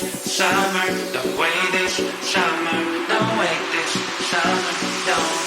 this summer, don't wait this summer, don't wait this summer, don't.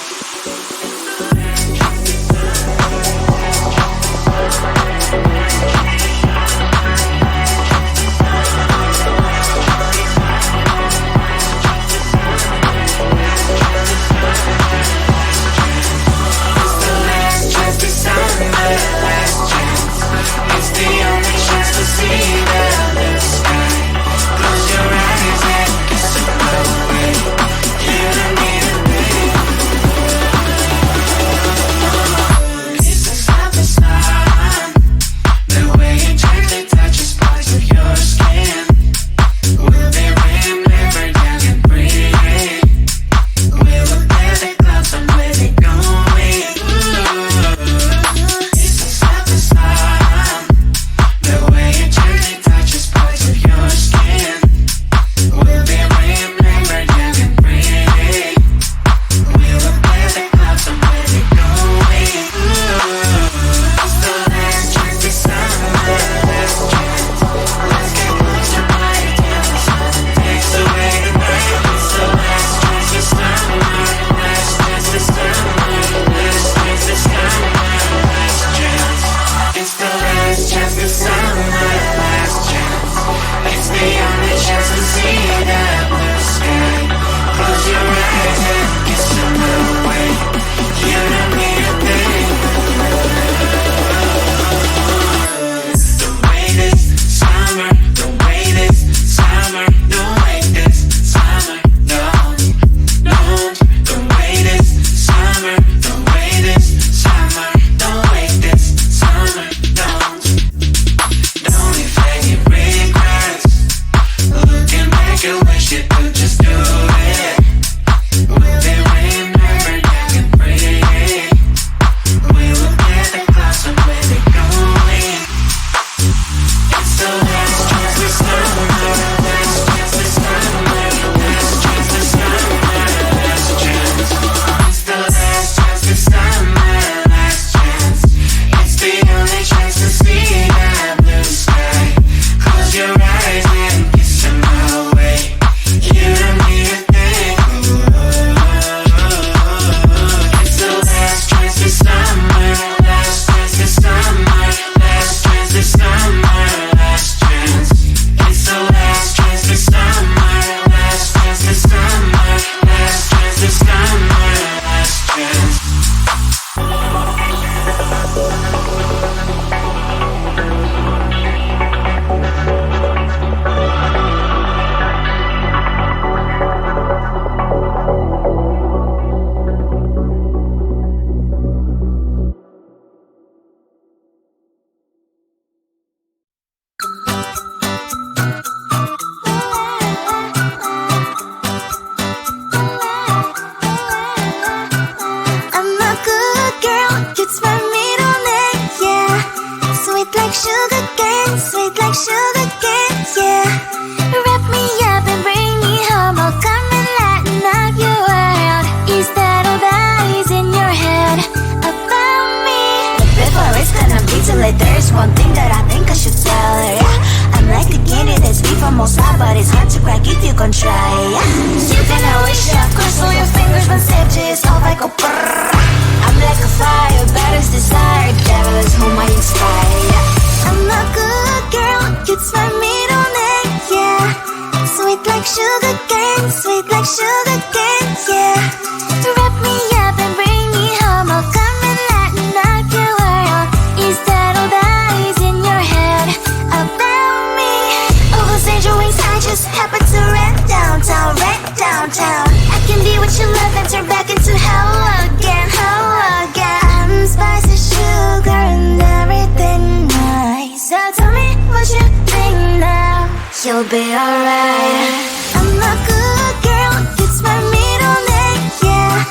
You'll be alright. I'm a good girl, it's my middle name, yeah.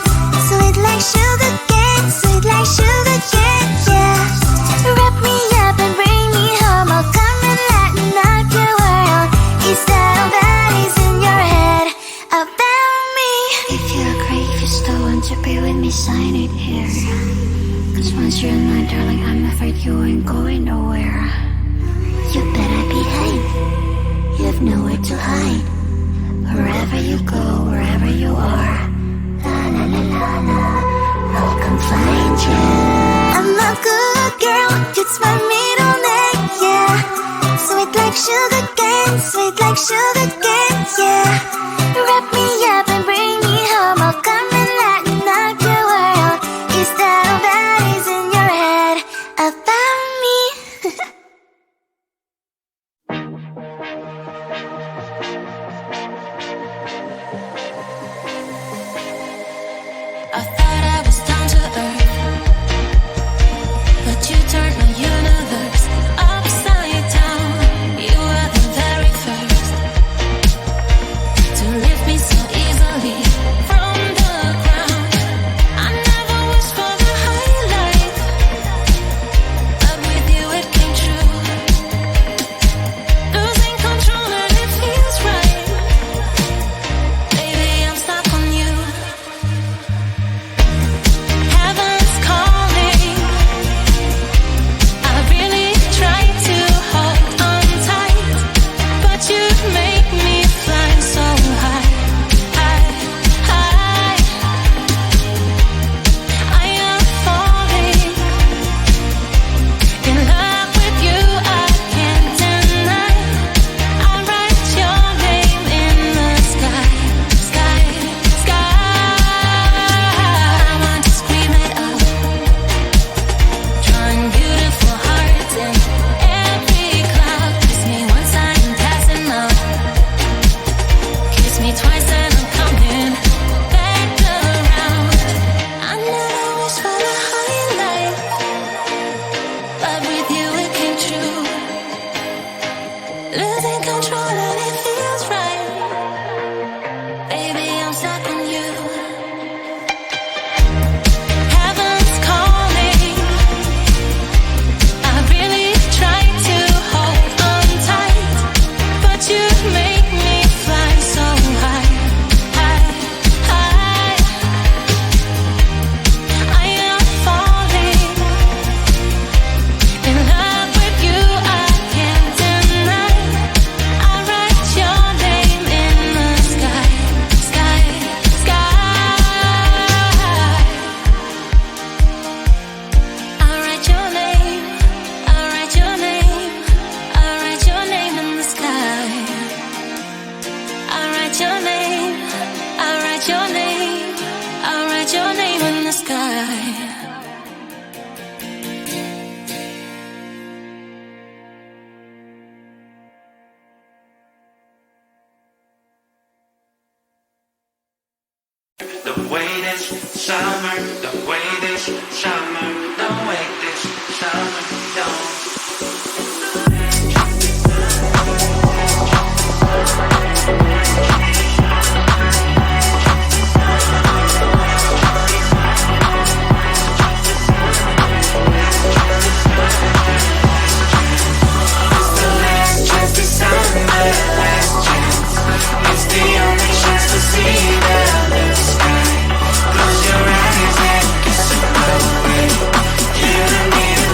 Sweet like sugar cane, sweet like sugar cane, yeah. Wrap me up and bring me home, I'll come and knock your world. Is that all that is in your head about me? If you agree, if you still want to be with me, sign it here. Cause once you're mine, darling, I'm afraid you ain't going nowhere. You better behave. You you've nowhere to hide. Wherever you go, wherever you are, la la la la la, I'll come find you. I'm a good girl, it's my middle name, yeah. Sweet like sugar cane, sweet like sugar cane, yeah. Wrap me up and bring me home, I'll come and lighten up your world. Is that all that is in your head about me? I thought I was down to earth, but you turned my universe upside down. You were the very first to lift me so easily from the ground. I never wished for the highlight, but with you it came true. Losing control and it feels right. Baby, I'm stuck on you. Heaven's calling. I really tried to hold on tight, but you make me fly so high, high, high. I am falling in love with you, I can't deny. I write your name in the sky, sky, sky. I want to scream it out, drawing beautiful hearts in every cloud. Kiss me once, I am passing out. Kiss me twice and I'm coming back around. I never wished for the highlight, but with you it came true. Losing control and it feels right. Baby, I'm stuck on you. Heaven's calling. I really tried to hold on tight, but you make me fly so high, high, high. I am falling in love with you, I can't deny. I write your name in the sky, sky, sky. I write your name, I write your name, I write your name in the sky. I write your name, I write your name, I write your name in the sky. Don't wait this summer, don't wait this summer, don't wait this summer, don't. Last chance to summer, last chance. It's the only chance to see the blue sky. Close your eyes and kiss it away. You don't need a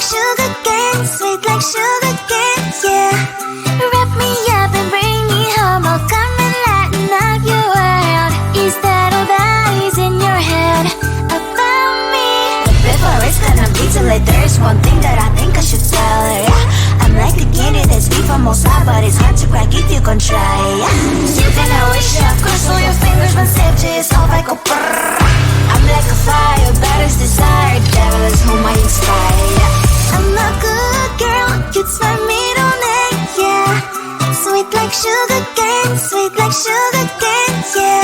like sugar cane, sweet like sugar cane, yeah. Wrap me up and bring me home, I'll come and lighten up your world. Is that all that is in your head about me? But before it's gonna be too late, there's one thing that I think I should tell her, yeah. I'm like the candy that's sweet from outside, but it's hard to crack if you can try, yeah. You can wish you cross all your fingers when safety is off, I go brrrr. I'm like a fire, baddest desire, devil is whom I inspire, yeah. I'm a good girl, it's my middle name, yeah. Sweet like sugar cane, sweet like sugar cane, yeah.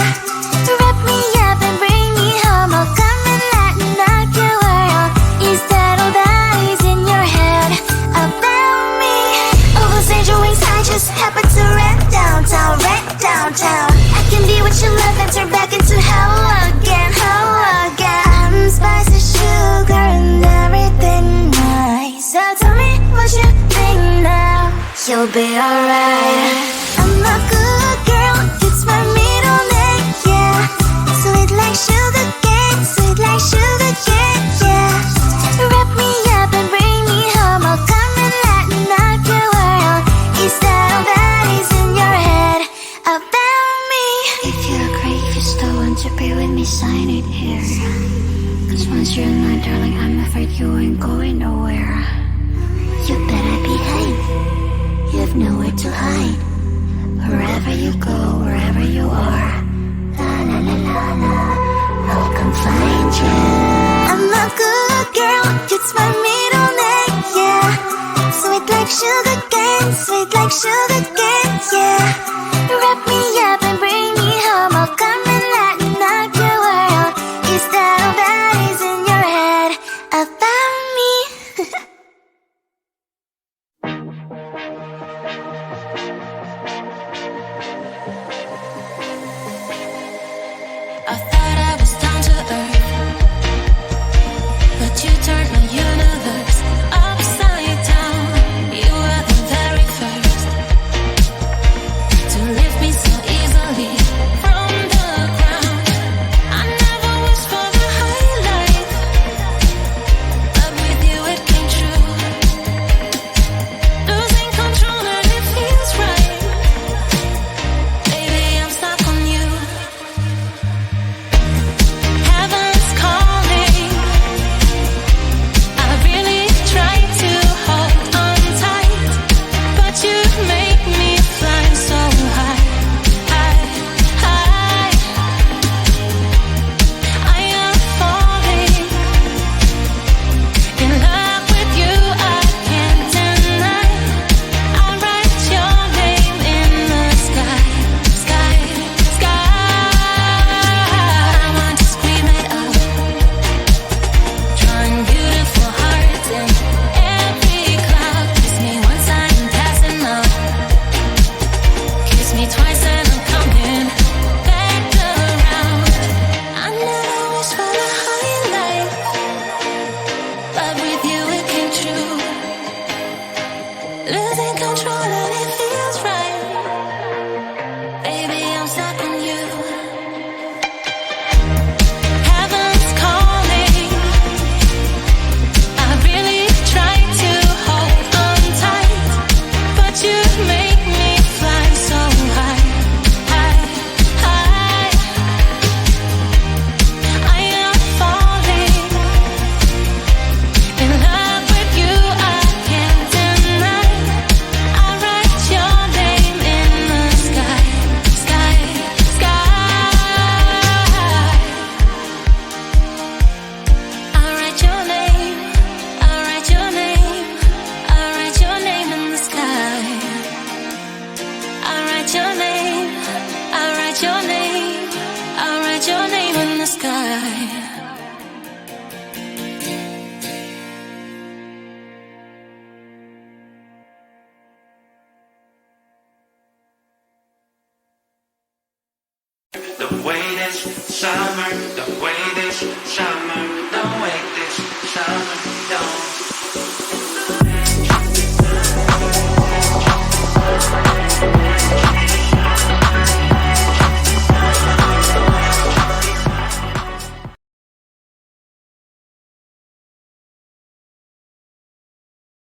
Wrap me up and bring me home, I'll come and lighten up your world. Is that all that is in your head about me? Overstage your wings, I just happen to rent downtown, rent downtown. I can be what you love and turn back into hell again, hell again. I'm spicy sugar and everything nice. So tell me what you think now. You'll be alright. I'm a good girl, it's my middle name, yeah. Sweet like sugar cane, sweet like sugar cane, yeah. Wrap me up and bring me home, I'll come and lighten up your world. Is that all that is in your head about me? If you agree, if you still want to be with me, sign it here. Cause once you're in my darling, I'm afraid you ain't going nowhere. You better behave, you have nowhere to hide. Wherever you go, wherever you are, la la la la la, I'll come find you. I'm a good girl, it's my middle name, yeah. Sweet like sugar cane, sweet like sugar cane, yeah. Wrap me up and bring me home, I'll come and lighten up your world. Is that all that is in your head about me? I thought I was down to earth, but you turned my universe upside down. You were the very first to lift me so easily from the ground. I never wished for the high life, but with you it came true. Losing control and it feels right. Baby, I'm stuck on you. Heaven's calling. I really try to hold on tight, but you make me fly so high, high, high. I am falling in love with you, I can't deny. I write your name in the sky, sky, sky. I want to scream it out, drawing beautiful hearts in every cloud. Kiss me once I'm passing out, kiss me twice and I'm coming back around. I never wish for the high life, but with you it came true. Losing control and it feels right. Baby, I'm stuck on you. Heaven's calling. I really try to hold on tight, but you make me fly so high, high, high. I am falling in love with you, I can't deny. I write your name in the sky, sky, sky. I write your name, I write your name, I write your name in the sky. I write your name, I write your name, I write your name in the sky. Don't wait this summer, don't wait this summer, don't wait